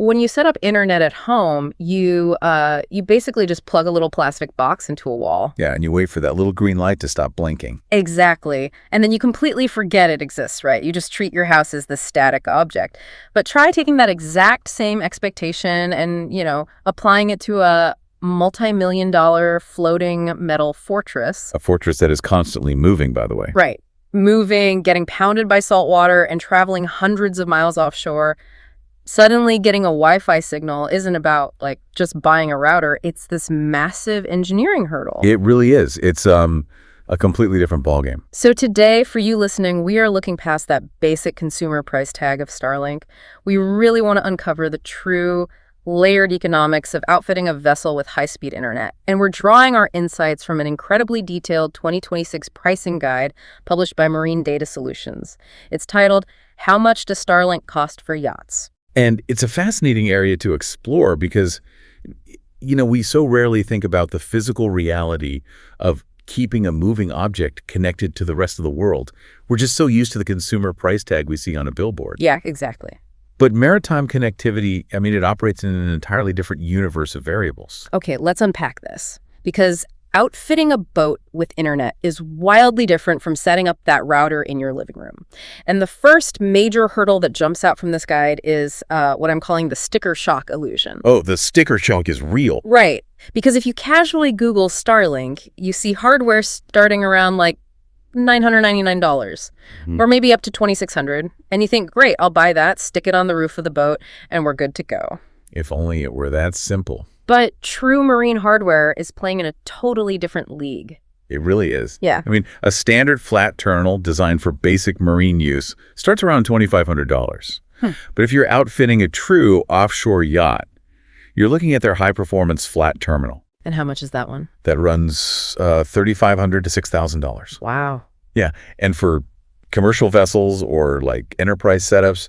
When you set up internet at home, you basically just plug a little plastic box into a wall. Yeah, and you wait for that little green light to stop blinking. Exactly. And then you completely forget it exists, right? You just treat your house as this static object. But try taking that exact same expectation and, applying it to a multi-million-dollar floating metal fortress. A fortress that is constantly moving, by the way. Right. Moving, getting pounded by salt water, and traveling hundreds of miles offshore. Suddenly getting a Wi-Fi signal isn't about, just buying a router. It's this massive engineering hurdle. It really is. It's a completely different ballgame. So today, for you listening, we are looking past that basic consumer price tag of Starlink. We really want to uncover the true layered economics of outfitting a vessel with high-speed internet. And we're drawing our insights from an incredibly detailed 2026 pricing guide published by Marine Data Solutions. It's titled, How Much Does Starlink Cost for Yachts? And it's a fascinating area to explore because, we so rarely think about the physical reality of keeping a moving object connected to the rest of the world. We're just so used to the consumer price tag we see on a billboard. Yeah, exactly. But maritime connectivity, it operates in an entirely different universe of variables. Okay, let's unpack this. Because outfitting a boat with internet is wildly different from setting up that router in your living room. And the first major hurdle that jumps out from this guide is what I'm calling the sticker shock illusion. Oh, the sticker shock is real. Right. Because if you casually Google Starlink, you see hardware starting around $999 or maybe up to $2,600. And you think, great, I'll buy that, stick it on the roof of the boat, and we're good to go. If only it were that simple. But true marine hardware is playing in a totally different league. It really is. Yeah. A standard flat terminal designed for basic marine use starts around $2,500. But if you're outfitting a true offshore yacht, you're looking at their high-performance flat terminal. And how much is that one? That runs $3,500 to $6,000. Wow. Yeah. And for commercial vessels or enterprise setups,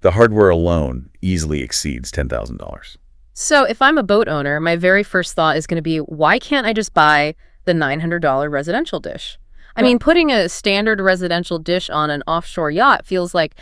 the hardware alone easily exceeds $10,000. So if I'm a boat owner, my very first thought is going to be, why can't I just buy the $900 residential dish? Putting a standard residential dish on an offshore yacht feels like,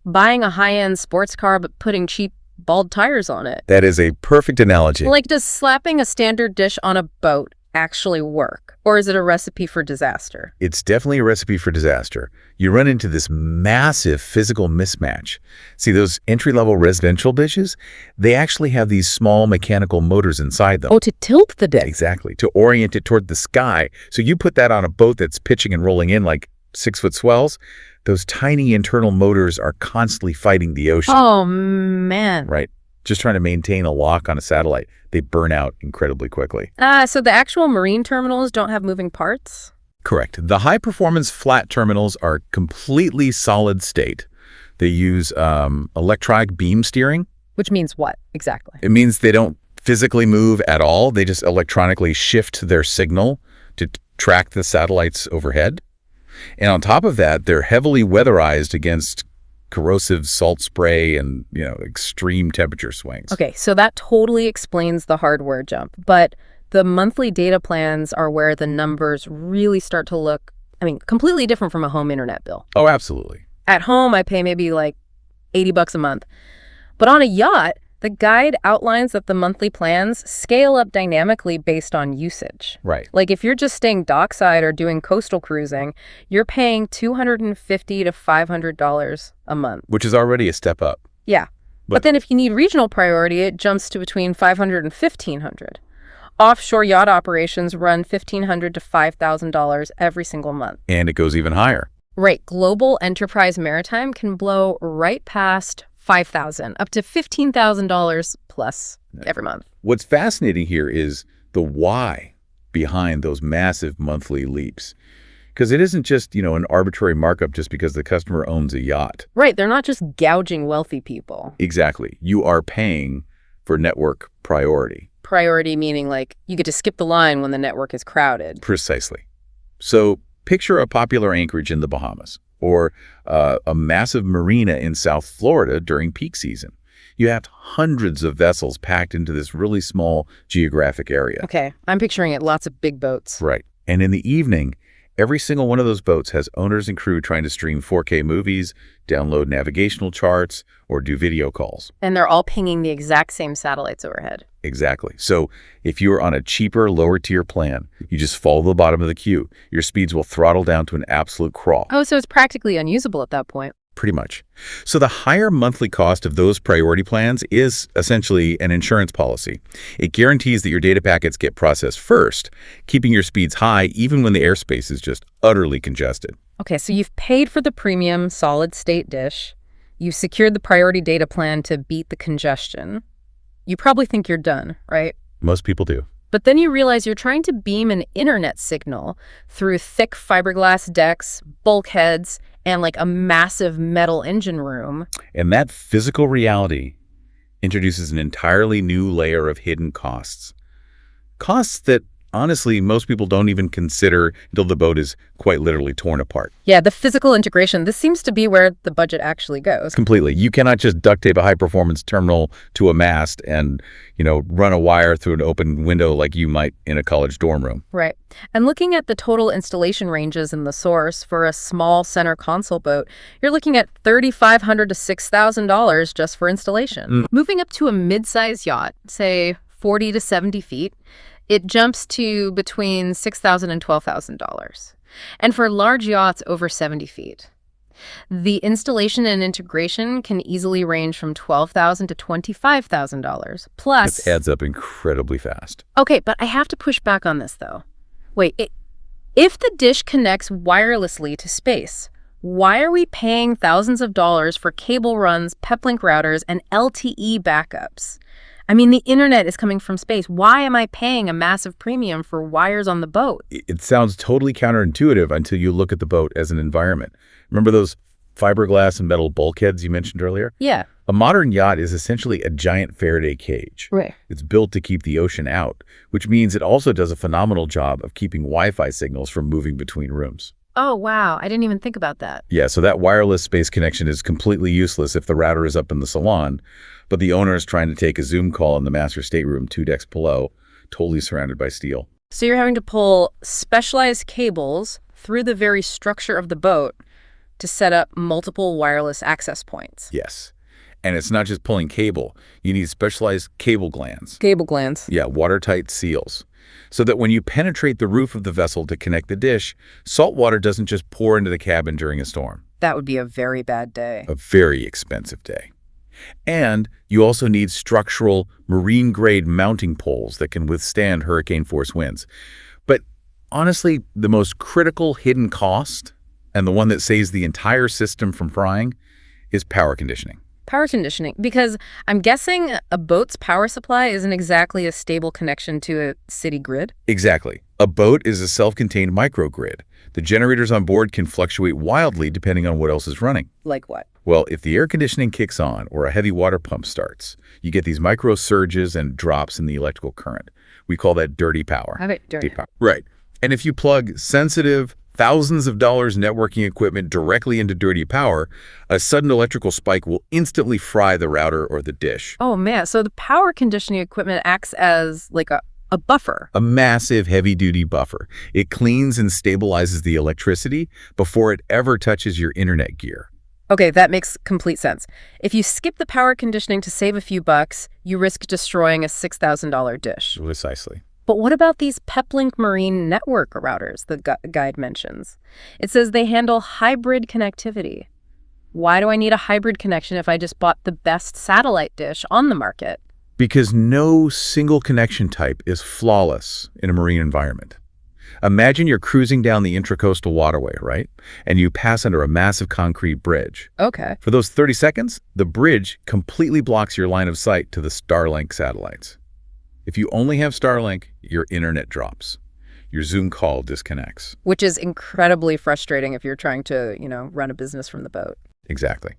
buying a high-end sports car but putting cheap bald tires on it. That is a perfect analogy. Does slapping a standard dish on a boat actually work? Or is it a recipe for disaster? It's definitely a recipe for disaster. You run into this massive physical mismatch. See, those entry-level residential dishes, they actually have these small mechanical motors inside them. Oh, to tilt the dish. Exactly, to orient it toward the sky. So you put that on a boat that's pitching and rolling in like 6-foot swells, those tiny internal motors are constantly fighting the ocean. Oh, man. Right. Just trying to maintain a lock on a satellite. They burn out incredibly quickly. So the actual marine terminals don't have moving parts? Correct. The high-performance flat terminals are completely solid state. They use electronic beam steering. Which means what, exactly? It means they don't physically move at all. They just electronically shift their signal to track the satellites overhead. And on top of that, they're heavily weatherized against corrosive salt spray and, extreme temperature swings. Okay, so that totally explains the hardware jump. But the monthly data plans are where the numbers really start to look, completely different from a home internet bill. Oh, absolutely. At home, I pay maybe $80 a month. But on a yacht, the guide outlines that the monthly plans scale up dynamically based on usage. Right. If you're just staying dockside or doing coastal cruising, you're paying $250 to $500 a month. Which is already a step up. Yeah. But then if you need regional priority, it jumps to between $500 and $1,500. Offshore yacht operations run $1,500 to $5,000 every single month. And it goes even higher. Right. Global enterprise maritime can blow right past $5,000 up to $15,000 plus every month. What's fascinating here is the why behind those massive monthly leaps. Because it isn't just, an arbitrary markup just because the customer owns a yacht. Right. They're not just gouging wealthy people. Exactly. You are paying for network priority. Priority meaning you get to skip the line when the network is crowded. Precisely. So picture a popular anchorage in the Bahamas or a massive marina in South Florida during peak season. You have hundreds of vessels packed into this really small geographic area. Okay, I'm picturing it, lots of big boats. Right. And in the evening, Every single one of those boats has owners and crew trying to stream 4K movies, download navigational charts, or do video calls. And they're all pinging the exact same satellites overhead. Exactly. So if you are on a cheaper, lower-tier plan, you just follow the bottom of the queue. Your speeds will throttle down to an absolute crawl. Oh, so it's practically unusable at that point. Pretty much. So the higher monthly cost of those priority plans is essentially an insurance policy. It guarantees that your data packets get processed first, keeping your speeds high even when the airspace is just utterly congested. Okay, so you've paid for the premium solid-state dish. You've secured the priority data plan to beat the congestion. You probably think you're done, right? Most people do. But then you realize you're trying to beam an internet signal through thick fiberglass decks, bulkheads, and like a massive metal engine room. And that physical reality introduces an entirely new layer of hidden costs. Costs that, honestly, most people don't even consider until the boat is quite literally torn apart. Yeah, the physical integration, this seems to be where the budget actually goes. Completely. You cannot just duct tape a high-performance terminal to a mast and, run a wire through an open window like you might in a college dorm room. Right. And looking at the total installation ranges in the source for a small center console boat, you're looking at $3,500 to $6,000 just for installation. Moving up to a mid-size yacht, say 40 to 70 feet, it jumps to between $6,000 and $12,000. And for large yachts over 70 feet, the installation and integration can easily range from $12,000 to $25,000. Plus, This adds up incredibly fast. okay, but I have to push back on this, though. Wait, if the dish connects wirelessly to space, why are we paying thousands of dollars for cable runs, peplink routers, and LTE backups? I mean, the internet is coming from space. Why am I paying a massive premium for wires on the boat? It sounds totally counterintuitive until you look at the boat as an environment. Remember those fiberglass and metal bulkheads you mentioned earlier? Yeah. A modern yacht is essentially a giant Faraday cage. Right. It's built to keep the ocean out, which means it also does a phenomenal job of keeping Wi-Fi signals from moving between rooms. Oh, wow. I didn't even think about that. Yeah, so that wireless space connection is completely useless if the router is up in the salon, but the owner is trying to take a Zoom call in the master stateroom 2 decks below, totally surrounded by steel. So you're having to pull specialized cables through the very structure of the boat to set up multiple wireless access points. Yes. And it's not just pulling cable. You need specialized cable glands. Cable glands. Yeah, watertight seals. So that when you penetrate the roof of the vessel to connect the dish, salt water doesn't just pour into the cabin during a storm. That would be a very bad day. A very expensive day. And you also need structural marine-grade mounting poles that can withstand hurricane-force winds. But honestly, the most critical hidden cost, and the one that saves the entire system from frying, is power conditioning. Power conditioning, because I'm guessing a boat's power supply isn't exactly a stable connection to a city grid. Exactly. A boat is a self-contained microgrid. The generators on board can fluctuate wildly depending on what else is running. Like what? Well, if the air conditioning kicks on or a heavy water pump starts, you get these micro surges and drops in the electrical current. We call that dirty power. Have it dirty. Power. Right. And if you plug sensitive, thousands of dollars networking equipment directly into dirty power, a sudden electrical spike will instantly fry the router or the dish. Oh, man. So the power conditioning equipment acts as like a buffer. A massive heavy-duty buffer. It cleans and stabilizes the electricity before it ever touches your internet gear. Okay, that makes complete sense. If you skip the power conditioning to save a few bucks, you risk destroying a $6,000 dish. Precisely. But what about these Peplink Marine network routers the guide mentions? It says they handle hybrid connectivity. Why do I need a hybrid connection if I just bought the best satellite dish on the market? Because no single connection type is flawless in a marine environment. Imagine you're cruising down the intracoastal waterway, right? And you pass under a massive concrete bridge. Okay. For those 30 seconds, the bridge completely blocks your line of sight to the Starlink satellites. If you only have Starlink, your internet drops. Your Zoom call disconnects. Which is incredibly frustrating if you're trying to, run a business from the boat. Exactly.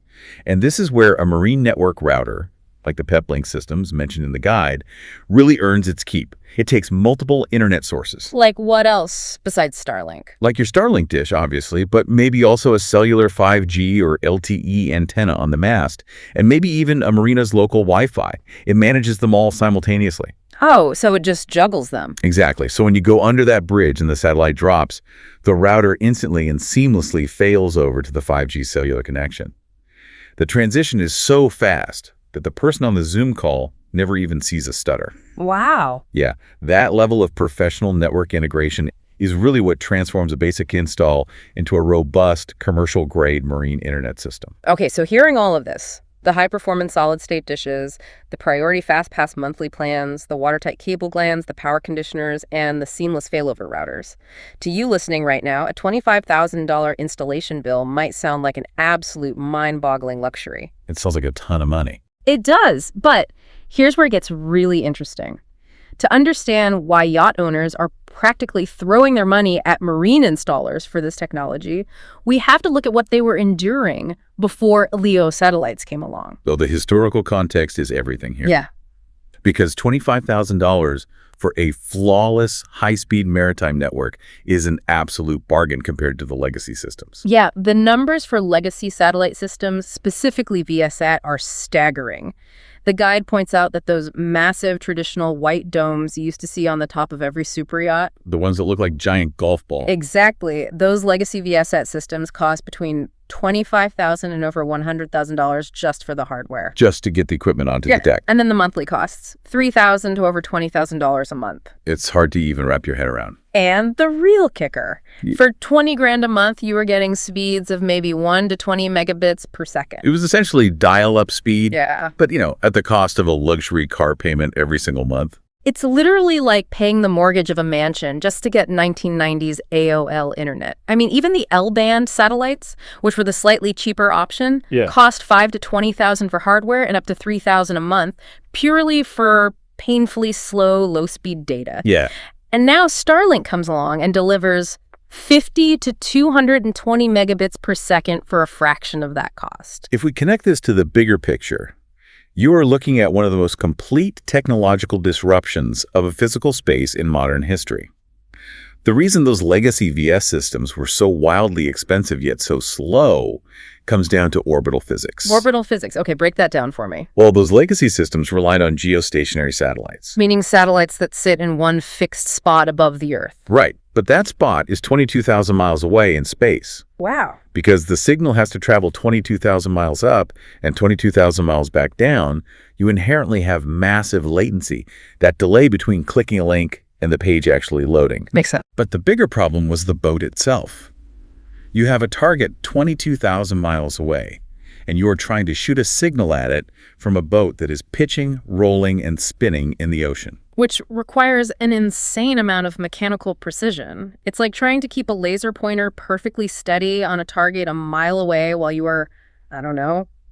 And this is where a marine network router, like the Peplink systems mentioned in the guide, really earns its keep. It takes multiple internet sources. Like what else besides Starlink? Like your Starlink dish, obviously, but maybe also a cellular 5G or LTE antenna on the mast, and maybe even a marina's local Wi-Fi. It manages them all simultaneously. Oh, so it just juggles them. Exactly. So when you go under that bridge and the satellite drops, the router instantly and seamlessly fails over to the 5G cellular connection. The transition is so fast that the person on the Zoom call never even sees a stutter. Wow. Yeah, that level of professional network integration is really what transforms a basic install into a robust, commercial-grade marine internet system. Okay, so hearing all of this, the high-performance solid-state dishes, the priority FastPass monthly plans, the watertight cable glands, the power conditioners, and the seamless failover routers. To you listening right now, a $25,000 installation bill might sound like an absolute mind-boggling luxury. It sounds like a ton of money. It does, but here's where it gets really interesting. To understand why yacht owners are practically throwing their money at marine installers for this technology, we have to look at what they were enduring before LEO satellites came along. So the historical context is everything here. Yeah. Because $25,000 for a flawless, high-speed maritime network is an absolute bargain compared to the legacy systems. Yeah, the numbers for legacy satellite systems, specifically VSAT, are staggering. The guide points out that those massive traditional white domes you used to see on the top of every super yacht. The ones that look like giant golf balls. Exactly. Those legacy VSAT systems cost between $25,000 and over $100,000 just for the hardware. Just to get the equipment onto the deck. And then the monthly costs, $3,000 to over $20,000 a month. It's hard to even wrap your head around. And the real kicker. For $20,000 a month, you were getting speeds of maybe 1 to 20 megabits per second. It was essentially dial-up speed. Yeah. But, at the cost of a luxury car payment every single month. It's literally like paying the mortgage of a mansion just to get 1990s AOL internet. I mean, even the L-band satellites, which were the slightly cheaper option, cost $5,000 to $20,000 for hardware and up to $3,000 a month, purely for painfully slow, low-speed data. Yeah. And now Starlink comes along and delivers 50 to 220 megabits per second for a fraction of that cost. If we connect this to the bigger picture, you are looking at one of the most complete technological disruptions of a physical space in modern history. The reason those legacy VS systems were so wildly expensive yet so slow comes down to orbital physics. Orbital physics. Okay, break that down for me. Well, those legacy systems relied on geostationary satellites. Meaning satellites that sit in one fixed spot above the Earth. Right, but that spot is 22,000 miles away in space. Wow. Because the signal has to travel 22,000 miles up and 22,000 miles back down, you inherently have massive latency, that delay between clicking a link and the page actually loading. Makes sense. But the bigger problem was the boat itself. You have a target 22,000 miles away, and you're trying to shoot a signal at it from a boat that is pitching, rolling, and spinning in the ocean. Which requires an insane amount of mechanical precision. It's like trying to keep a laser pointer perfectly steady on a target a mile away while you are,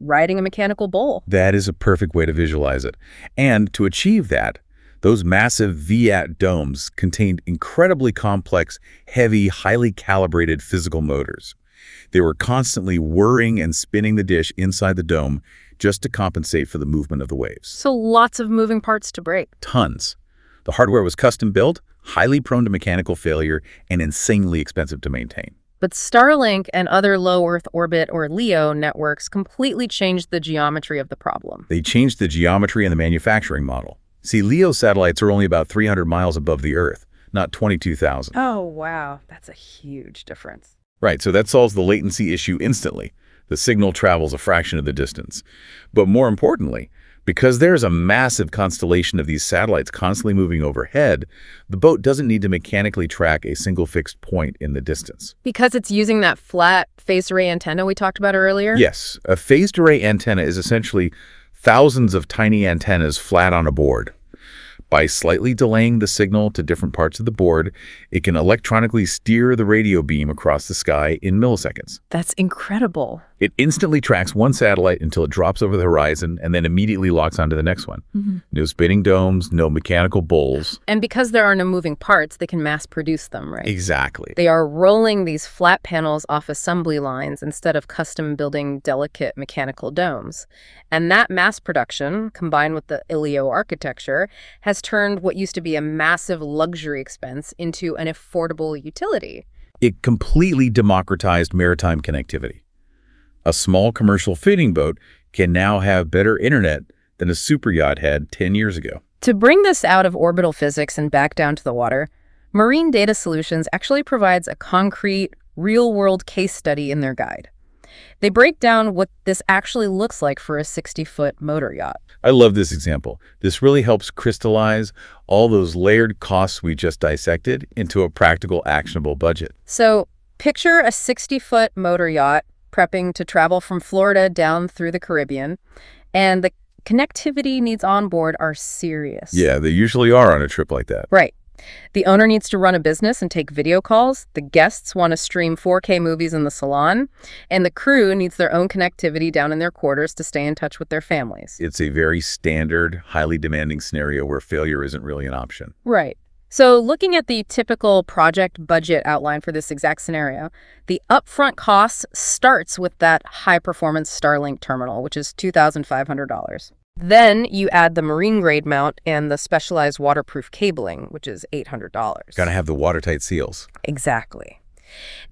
riding a mechanical bull. That is a perfect way to visualize it. And to achieve that, those massive VSAT domes contained incredibly complex, heavy, highly calibrated physical motors. They were constantly whirring and spinning the dish inside the dome just to compensate for the movement of the waves. So lots of moving parts to break. Tons. The hardware was custom built, highly prone to mechanical failure, and insanely expensive to maintain. But Starlink and other low Earth orbit or LEO networks completely changed the geometry of the problem. They changed the geometry and the manufacturing model. See, LEO satellites are only about 300 miles above the Earth, not 22,000. Oh, wow. That's a huge difference. Right, so that solves the latency issue instantly. The signal travels a fraction of the distance. But more importantly, because there's a massive constellation of these satellites constantly moving overhead, the boat doesn't need to mechanically track a single fixed point in the distance. Because it's using that flat phased array antenna we talked about earlier? Yes, a phased array antenna is essentially thousands of tiny antennas flat on a board. By slightly delaying the signal to different parts of the board, it can electronically steer the radio beam across the sky in milliseconds. That's incredible. It instantly tracks one satellite until it drops over the horizon and then immediately locks onto the next one. No spinning domes, no mechanical bowls. And because there are no moving parts, they can mass produce them, right? Exactly. They are rolling these flat panels off assembly lines instead of custom building delicate mechanical domes. And that mass production, combined with the LEO architecture, has turned what used to be a massive luxury expense into an affordable utility. It completely democratized maritime connectivity. A small commercial fishing boat can now have better internet than a super yacht had 10 years ago. To bring this out of orbital physics and back down to the water, Marine Data Solutions actually provides a concrete, real-world case study in their guide. They break down what this actually looks like for a 60-foot motor yacht. I love this example. This really helps crystallize all those layered costs we just dissected into a practical, actionable budget. So picture a 60-foot motor yacht prepping to travel from Florida down through the Caribbean, and the connectivity needs on board are serious. Yeah, they usually are on a trip like that. Right. The owner needs to run a business and take video calls. The guests want to stream 4K movies in the salon. And the crew needs their own connectivity down in their quarters to stay in touch with their families. It's a very standard, highly demanding scenario where failure isn't really an option. Right. So looking at the typical project budget outline for this exact scenario, the upfront cost starts with that high-performance Starlink terminal, which is $2,500. Then you add the marine-grade mount and the specialized waterproof cabling, which is $800. Gotta have the watertight seals. Exactly.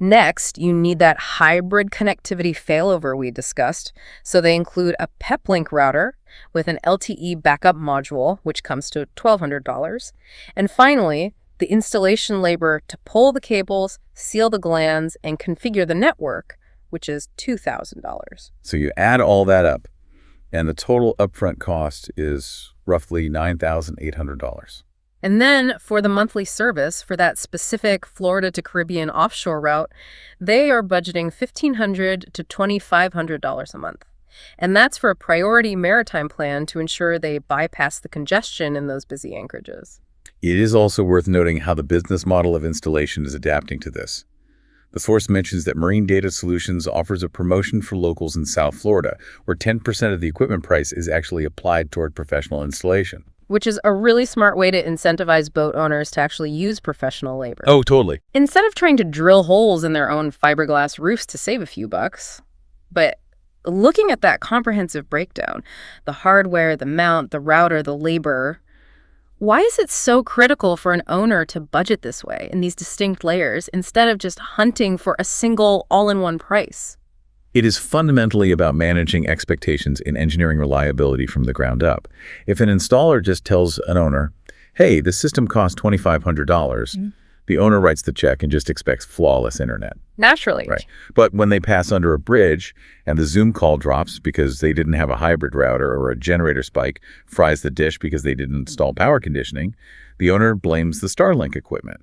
Next, you need that hybrid connectivity failover we discussed. So they include a PepLink router with an LTE backup module, which comes to $1,200. And finally, the installation labor to pull the cables, seal the glands, and configure the network, which is $2,000. So you add all that up, and the total upfront cost is roughly $9,800. And then for the monthly service for that specific Florida to Caribbean offshore route, they are budgeting $1,500 to $2,500 a month. And that's for a priority maritime plan to ensure they bypass the congestion in those busy anchorages. It is also worth noting how the business model of installation is adapting to this. The source mentions that Marine Data Solutions offers a promotion for locals in South Florida, where 10% of the equipment price is actually applied toward professional installation. Which is a really smart way to incentivize boat owners to actually use professional labor. Oh, totally. Instead of trying to drill holes in their own fiberglass roofs to save a few bucks. But looking at that comprehensive breakdown, the hardware, the mount, the router, the labor, why is it so critical for an owner to budget this way in these distinct layers instead of just hunting for a single all-in-one price? It is fundamentally about managing expectations in engineering reliability from the ground up. If an installer just tells an owner, hey, the system costs $2,500, the owner writes the check and just expects flawless internet. Naturally. Right. But when they pass under a bridge and the Zoom call drops because they didn't have a hybrid router, or a generator spike fries the dish because they didn't install power conditioning, the owner blames the Starlink equipment.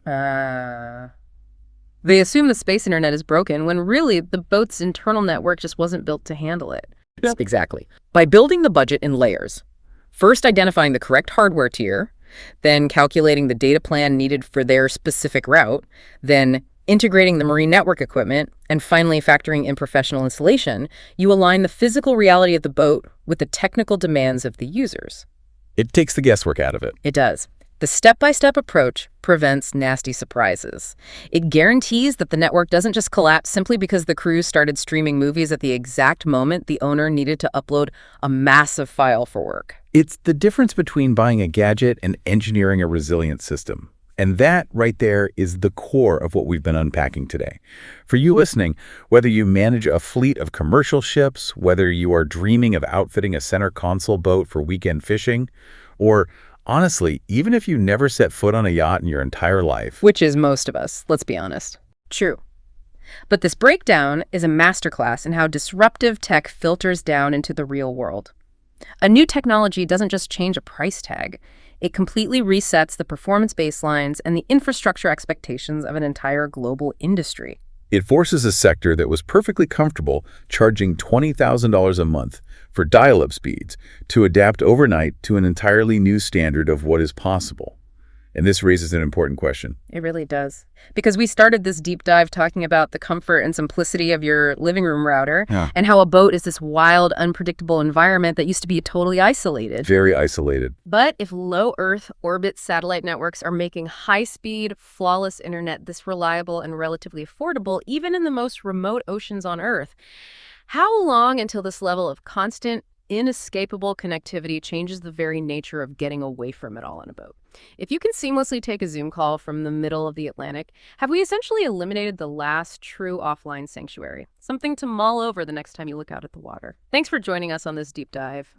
They assume the space internet is broken when really the boat's internal network just wasn't built to handle it. Yep. Exactly. By building the budget in layers, first identifying the correct hardware tier, then calculating the data plan needed for their specific route, then integrating the marine network equipment, and finally factoring in professional installation, you align the physical reality of the boat with the technical demands of the users. It takes the guesswork out of it. It does. The step-by-step approach prevents nasty surprises. It guarantees that the network doesn't just collapse simply because the crew started streaming movies at the exact moment the owner needed to upload a massive file for work. It's the difference between buying a gadget and engineering a resilient system. And that right there is the core of what we've been unpacking today. For you listening, whether you manage a fleet of commercial ships, whether you are dreaming of outfitting a center console boat for weekend fishing, or honestly, even if you never set foot on a yacht in your entire life. Which is most of us, let's be honest. True. But this breakdown is a masterclass in how disruptive tech filters down into the real world. A new technology doesn't just change a price tag. It completely resets the performance baselines and the infrastructure expectations of an entire global industry. It forces a sector that was perfectly comfortable charging $20,000 a month for dial-up speeds to adapt overnight to an entirely new standard of what is possible. And this raises an important question. It really does. Because we started this deep dive talking about the comfort and simplicity of your living room router and how a boat is this wild, unpredictable environment that used to be totally isolated. Very isolated. But if low Earth orbit satellite networks are making high-speed, flawless internet this reliable and relatively affordable, even in the most remote oceans on Earth, how long until this level of constant, inescapable connectivity changes the very nature of getting away from it all on a boat? If you can seamlessly take a Zoom call from the middle of the Atlantic, have we essentially eliminated the last true offline sanctuary? Something to mull over the next time you look out at the water. Thanks for joining us on this deep dive.